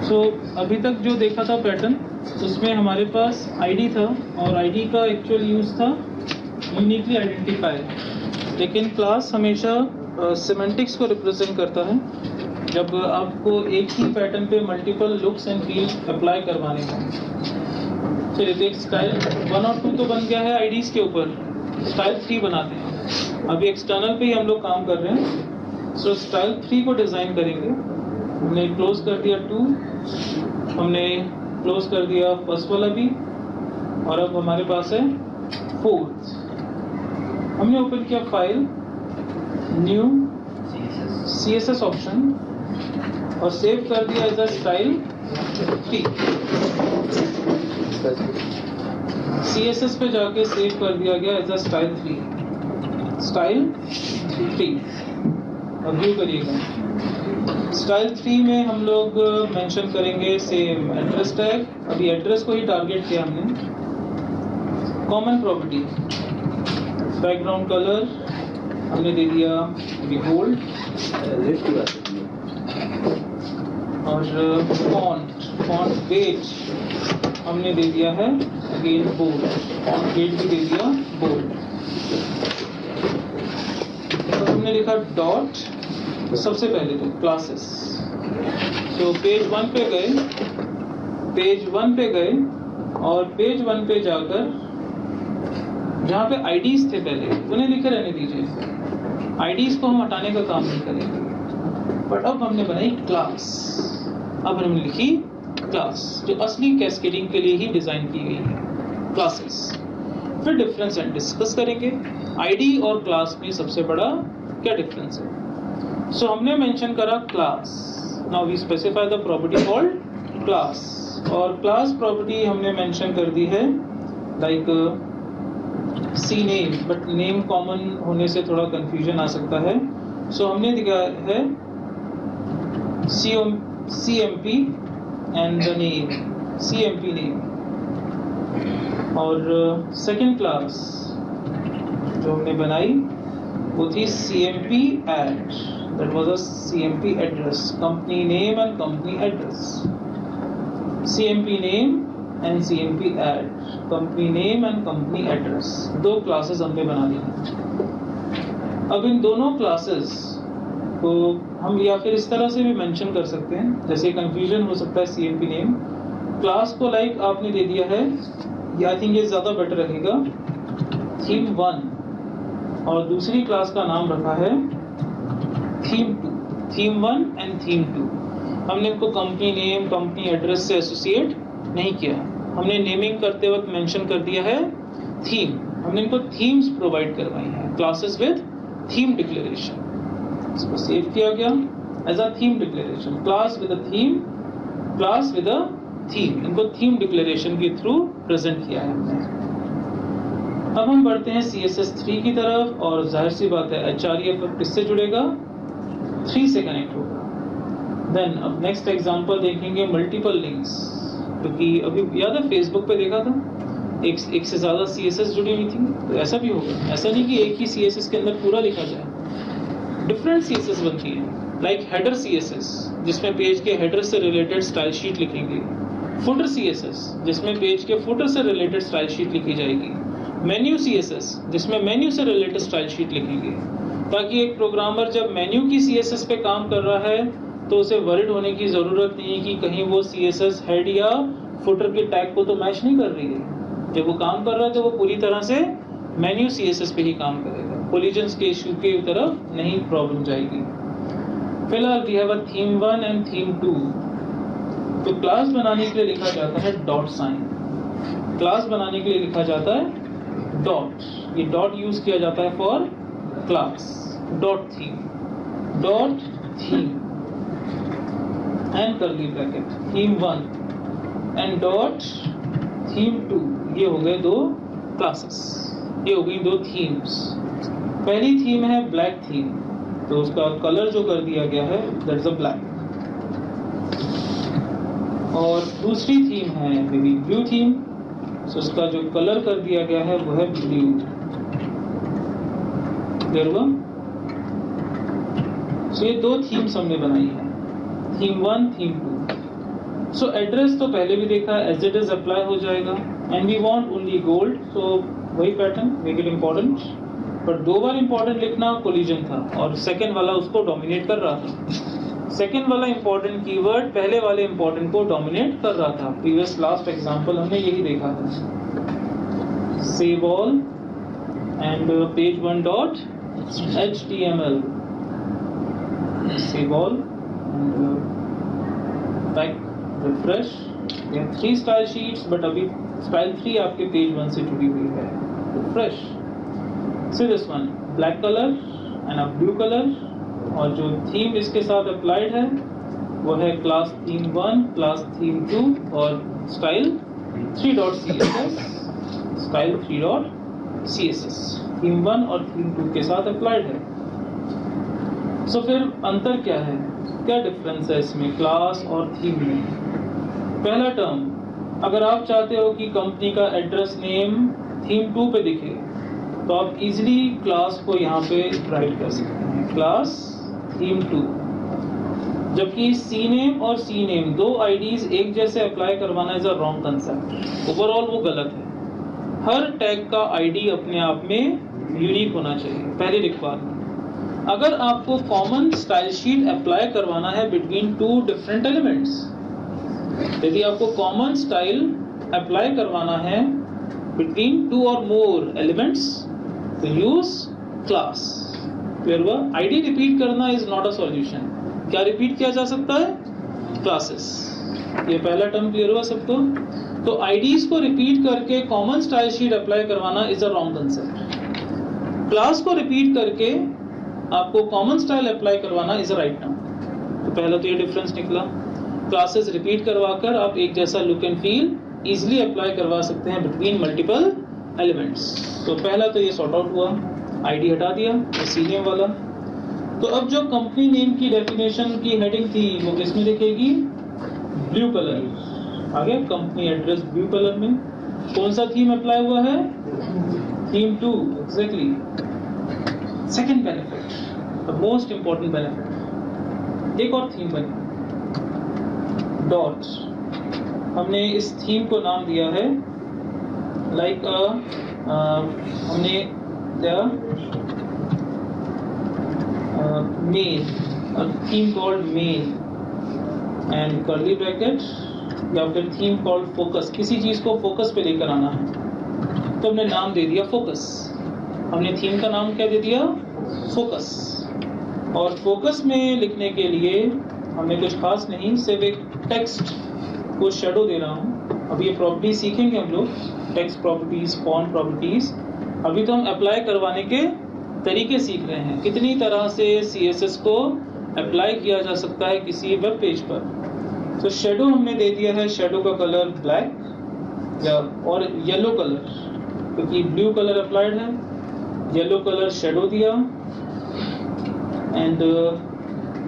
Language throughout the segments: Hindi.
सो अभी तक जो देखा था पैटर्न, उसमें हमारे पास आईडी था और आईडी का एक्चुअल यूज़ था यूनिकली आइडेंटिफायर, लेकिन क्लास हमेशा सिमेंटिक्स को रिप्रेजेंट करता है जब आपको एक ही पैटर्न पे multiple looks and feel apply करवाने हों। चलिए तो एक स्टाइल 1 और 2 तो बन गया है आईडीज़ के ऊपर, स्टाइल 3 बनाते हैं। अभी एक्सटर्नल पे ही हम लोग काम कर रहे हैं। सो स्टाइल 3 को डिज़ाइन करेंगे। हमने क्लोज कर दिया 2, हमने क्लोज कर दिया फर्स्ट वाला भी, और अब हमारे पास है 4th। हमने ओपन किया फाइल, न्यू CSS ऑप्शन, और सेव कर दिया एज अ स्टाइल 3। CSS पे जाके सेव कर दिया गया एज अ स्टाइल 3, स्टाइल 3। अब व्यू करिएगा। स्टाइल 3 में हम लोग मेंशन करेंगे सेम एड्रेस टैग। अभी एड्रेस को ही टारगेट किया हमने। कॉमन प्रॉपर्टी, बैकग्राउंड कलर हमने दे दिया अभी गोल्ड, और फॉन्ट वेट हमने दे दिया है अगेन बोल्ड, फॉन्ट वेट भी दे दिया बोल्ड। तो हमने लिखा डॉट, सबसे पहले तो क्लासेस। तो पेज 1 पे गए, और पेज 1 पे जाकर जहाँ पे आईडीज थे पहले उन्हें लिखे रहने दीजिए। आईडीज को हम हटाने का काम नहीं करेंगे, बट अब हमने बनाई क्लास। अब हमने लिखी क्लास, जो असली कैस्केडिंग के लिए ही डिजाइन की गई है, क्लासेस। फिर डिफरेंस एंड डिस्कस करेंगे। आईडी और क्लास में सबसे बड़ा क्या डिफरेंस है। सो हमने मेंशन करा class. Now we specify the property called class, और क्लास प्रॉपर्टी हमने मेंशन कर दी है like C name, but name common होने से थोड़ा कंफ्यूजन आ सकता है। सो हमने दिया है CMP and the name, CMP name. और सेकेंड क्लास जो हमने बनाई वो थी CMP add, that was a CMP address, company name and company address। CMP name and CMP add, company name and company address, 2 classes हमने बना दी। अब इन दोनों क्लासेस को हम या फिर इस तरह से भी मेंशन कर सकते हैं, जैसे कंफ्यूजन हो सकता है CMP नेम। क्लास को लाइक आपने दे दिया है, या आई थिंक ये ज़्यादा बेटर रहेगा, थीम 1, और दूसरी क्लास का नाम रखा है थीम 2, थीम 1 एंड थीम 2। हमने इनको कंपनी नेम, कंपनी एड्रेस से एसोसिएट नहीं किया। हमने नेमिंग करते वक्त मेंशन कर दिया है थीम। हमने इनको थीम्स प्रोवाइड करवाई हैं, क्लासेस विद थीम डिक्लेरेशन। इसको सेव किया गया as a theme declaration, class with a theme, class with a theme. इनको थीम डिक्लेरेशन के थ्रू प्रेजेंट किया है हमने। अब हम बढ़ते हैं CSS 3 की तरफ, और जाहिर सी बात है HREF किससे जुड़ेगा, 3 से कनेक्ट होगा। देन अब नेक्स्ट एग्जांपल देखेंगे मल्टीपल लिंक्स, क्योंकि अभी याद है फेसबुक पे देखा था एक से ज़्यादा CSS जुड़ी हुई थी, तो ऐसा भी होगा। ऐसा नहीं कि एक ही CSS के अंदर पूरा लिखा जाए, डिफरेंट CSS बनती है। लाइक हेडर CSS, जिसमें पेज के हेडर से रिलेटेड स्टाइल शीट लिखेंगे। फुटर CSS, जिसमें पेज के फुटर से रिलेटेड स्टाइल शीट लिखी जाएगी। मेन्यू CSS, जिसमें मेन्यू से रिलेटेड स्टाइल शीट लिखेंगे, ताकि एक प्रोग्रामर जब मेन्यू की CSS पे काम कर रहा है तो उसे वरिड होने की ज़रूरत नहीं है कि कहीं वो CSS हेड या फुटर के टैग को तो मैच नहीं कर रही है। जब वो काम कर रहा है तो वो पूरी तरह से मेन्यू CSS पे ही काम करेगा, कोलिजन्स के इशू की तरफ नहीं प्रॉब्लम जाएगी। फिलहाल we have a theme 1 and theme 2। तो क्लास बनाने के लिए लिखा जाता है डॉट साइन, क्लास बनाने के लिए लिखा जाता है डॉट। ये डॉट यूज किया जाता है for class. Dot theme and curly bracket, theme 1 and dot theme 2। ये हो गए 2 क्लासेस, ये हो गई 2 थीम्स। पहली थीम है ब्लैक थीम, तो उसका कलर जो कर दिया गया है दैट्स अ ब्लैक। और दूसरी थीम है बेबी ब्लू थीम, तो उसका जो कलर कर दिया गया है वो है ब्लू। देयर हुआ। सो ये 2 थीम्स हमने बनाई है, थीम 1, थीम 2। सो एड्रेस तो पहले भी देखा, एज इट इज अप्लाई हो जाएगा। And we want only gold, so वही pattern, make it important. But 2 बार इम्पोर्टेंट लिखना कोलिजन था और सेकेंड वाला उसको डोमिनेट कर रहा था। सेकेंड वाला इम्पोर्टेंट कीवर्ड पहले वाले इम्पोर्टेंट को डोमिनेट कर रहा था। प्रीवियस लास्ट एग्जांपल हमने यही देखा था। Save all and page 1 dot HTML, save all and back refresh। ये 3 स्टाइल शीट्स, बट अभी स्टाइल 3 आपके पेज 1 से जुड़ी हुई है। Refresh. See this one, black colour and a blue colour, और जो थीम इसके साथ अप्लाइड है वो है क्लास थीम 1, क्लास थीम 2 और style 3.css, style 3.css theme 1 और थीम 2 के साथ अप्लाइड है। सो फिर अंतर क्या है, क्या डिफरेंस है इसमें क्लास और थीम में? पहला टर्म, अगर आप चाहते हो कि कंपनी का एड्रेस नेम थीम 2 पे दिखे तो आप इजीली क्लास को यहाँ पे राइट कर सकते हैं, क्लास थीम 2। जबकि सी नेम और सी नेम 2 आईडीज एक जैसे अप्लाई करवाना is a wrong concept. Overall वो गलत है। हर टैग का आईडी अपने आप में यूनिक होना चाहिए, पहली रिक्वायरमेंट। अगर आपको कॉमन स्टाइल शीट अप्लाई करवाना है बिटवीन 2 डिफरेंट एलिमेंट्स, यदि आपको कॉमन स्टाइल अप्लाई करवाना है बिटवीन 2 और मोर एलिमेंट्स, तो यूज क्लास। क्लियर हुआ? आईडी रिपीट करना इज नॉट अ सॉल्यूशन। क्या रिपीट किया जा सकता है? क्लासेस। ये पहला टर्म क्लियर हुआ सबको? तो आईडीज को रिपीट करके कॉमन स्टाइल शीट अप्लाई करवाना is a wrong concept. Class को रिपीट करके आपको कॉमन स्टाइल अप्लाई करवाना इज अ राइट टर्म। तो पहला तो ये डिफरेंस निकला। क्लासेस रिपीट करवाकर आप एक जैसा look and feel easily apply करवा सकते हैं बिटवीन मल्टीपल एलिमेंट्स। तो पहला तो ये सॉर्ट आउट हुआ, आईडी हटा दिया, सी नेम वाला। तो अब जो कंपनी नेम की डेफिनेशन की हेडिंग थी वो किसमें दिखेगी? Blue colour. आ गया कंपनी एड्रेस ब्लू कलर में। कौन सा थीम अप्लाई हुआ है? Theme 2, exactly. Second benefit, the most important benefit, एक और थीम बनी, डॉट। हमने इस थीम को नाम दिया है लाइक हमने main, theme called main and curly bracket, या फिर थीम कॉल्ड फोकस। किसी चीज को फोकस पे लेकर आना है तो हमने नाम दे दिया फोकस। हमने थीम का नाम क्या दे दिया? फोकस। और फोकस में लिखने के लिए हमने कुछ खास नहीं, सिर्फ एक टेक्स्ट को शेडो दे रहा हूँ। अब ये प्रॉपर्टी सीखेंगे हम लोग, टेक्स्ट प्रॉपर्टीज, फॉन्ट प्रॉपर्टीज। अभी तो हम अप्लाई करवाने के तरीके सीख रहे हैं, कितनी तरह से CSS को अप्लाई किया जा सकता है किसी वेब पेज पर। तो शेडो हमने दे दिया है, शेडो का कलर ब्लैक या और येलो कलर, क्योंकि ब्लू कलर अप्लाइड है, येलो कलर शेडो दिया। एंड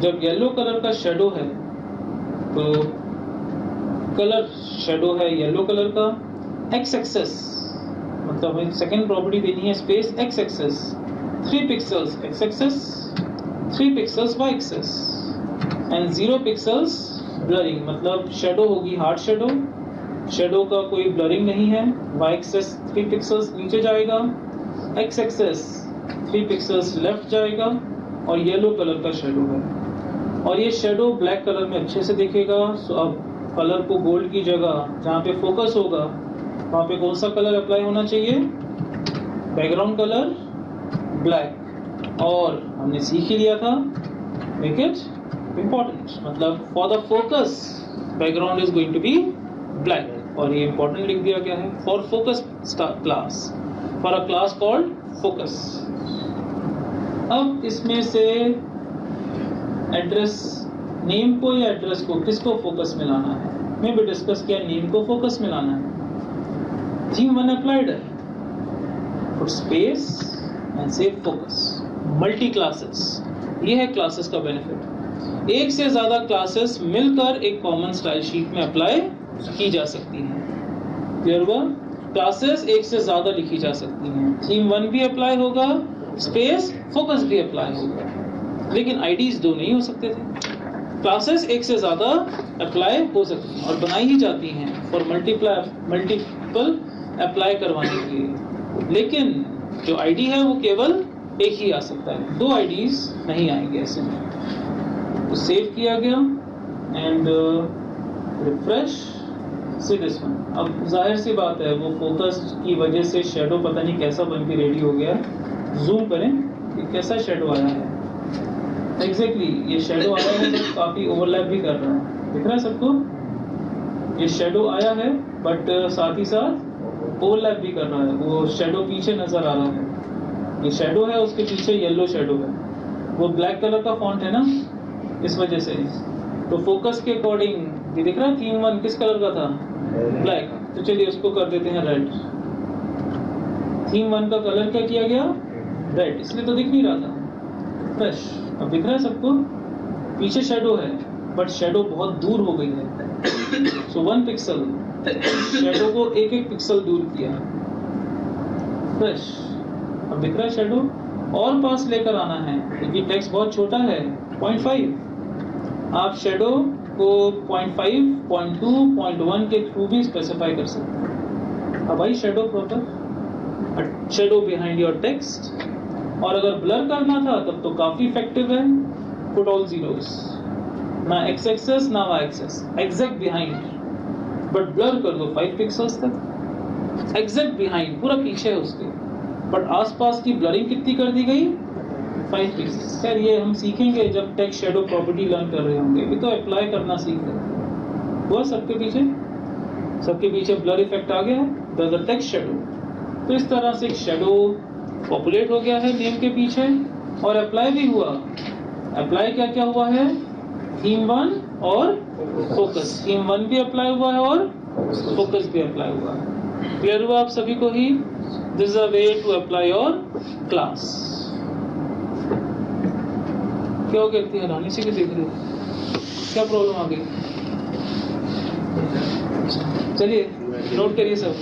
जब येलो कलर का शेडो है तो कलर शेडो है येलो कलर का। एक्स एक्सेस मतलब हमें सेकेंड प्रॉपर्टी देनी है, space X axis, 3 pixels X axis, 3 pixels Y axis and 0 pixels blurring, मतलब शेडो होगी हार्ड शेडो, शेडो का कोई ब्लरिंग नहीं है। वाई एक्सेस 3 पिक्सल्स नीचे जाएगा, एक्स एक्सेस 3 पिक्सल्स लेफ्ट जाएगा, और येलो कलर का शेडो है। और ये शेडो ब्लैक कलर में अच्छे से दिखेगा। सो अब कलर को गोल्ड की जगह जहाँ पे फोकस होगा वहाँ पे कौन सा कलर अप्लाई होना चाहिए? Background colour black. और हमने सीख ही लिया था, मेक इट इंपॉर्टेंट, मतलब for the focus background is going to be black. और ये इंपॉर्टेंट लिख दिया गया है, for focus class, for a class called focus. अब इसमें से एड्रेस नेम को या एड्रेस को किसको फोकस में लाना है? मैं भी डिस्कस किया, नेम को फोकस में लाना है। थीम 1 अप्लाइड है, पुट स्पेस एंड से फोकस। मल्टी क्लासेस, ये है क्लासेस का बेनिफिट। एक से ज्यादा क्लासेस मिलकर एक कॉमन स्टाइल शीट में अप्लाई की जा सकती हैं। क्लियर हुआ? क्लासेस एक से ज्यादा लिखी जा सकती हैं। थीम 1 भी अप्लाई होगा, स्पेस फोकस भी अप्लाई होगा, लेकिन आईडीज 2 नहीं हो सकते थे। क्लासेस एक से ज़्यादा अप्लाई हो सकती हैं और बनाई ही जाती हैं फॉर मल्टीपल अप्लाई करवाने के लिए, लेकिन जो आईडी है वो केवल एक ही आ सकता है, 2 आईडीज नहीं आएंगे ऐसे में। तो सेव किया गया and refresh, see this one. अब जाहिर सी बात है वो फोकस की वजह से शेडो पता नहीं कैसा बन के रेडी हो गया। जूम करें कि कैसा शेडो आया है। एग्जैक्टली ये शेडो आया है तो काफी ओवरलैप भी कर रहा है, दिख रहा है सबको? ये शेडो आया है बट साथ ही साथ ओवरलैप भी कर रहा है, वो शेडो पीछे नजर आ रहा है। ये शेडो है, उसके पीछे येलो शेडो है, वो ब्लैक कलर का फॉन्ट है ना, इस वजह से। तो फोकस के अकॉर्डिंग ये दिख रहा है थीम 1 किस कलर का था? ब्लैक। तो चलिए उसको कर देते हैं रेड। थीम 1 का कलर क्या किया गया? रेड, इसलिए तो दिख नहीं रहा था। फ्रेश, अब दिख रहा है सबको? पीछे शेडो है बट शेडो बहुत दूर हो गई है। सो 1 पिक्सल शेडो को एक पिक्सल दूर किया। फ्रेश, अब दिख रहा है शेडो। और पास लेकर आना है क्योंकि टेक्स्ट बहुत छोटा है, 0.5। आप शेडो को 0.5, 0.2, 0.1 के थ्रू भी स्पेसिफाई कर सकते हैं। अब eye shadow proper, shadow behind your text. और अगर ब्लर करना था तब तो काफी इफेक्टिव है, पुट ऑल जीरोस, ना एक्स एक्सेस ना y axis, exact behind, but blur कर दो 5 पिक्सल्स तक। एग्जैक्ट बिहाइंड पूरा पीछे है उसके, बट आसपास की ब्लरिंग कितनी कर दी गई? 5 पिक्सल्स। खैर ये हम सीखेंगे जब टेक्स्ट शेडो प्रॉपर्टी लर्न कर रहे होंगे, ये तो अप्लाई करना सीख रहे हुआ। सबके पीछे ब्लर इफेक्ट आ गया है, द टेक्स्ट शेडो। तो इस तरह से एक शेडो पॉपुलेट हो गया है नेम के पीछे और अप्लाई भी हुआ। अप्लाई क्या क्या हुआ है? थीम 1 और फोकस। थीम 1 भी अप्लाई हुआ है और फोकस भी अप्लाई हुआ है। क्लियर हुआ आप सभी को ही? This is a way to apply your class. क्या हो गया? इतनी हैरानी से देख रहे हो, क्या प्रॉब्लम आ गई? चलिए नोट करिए सब।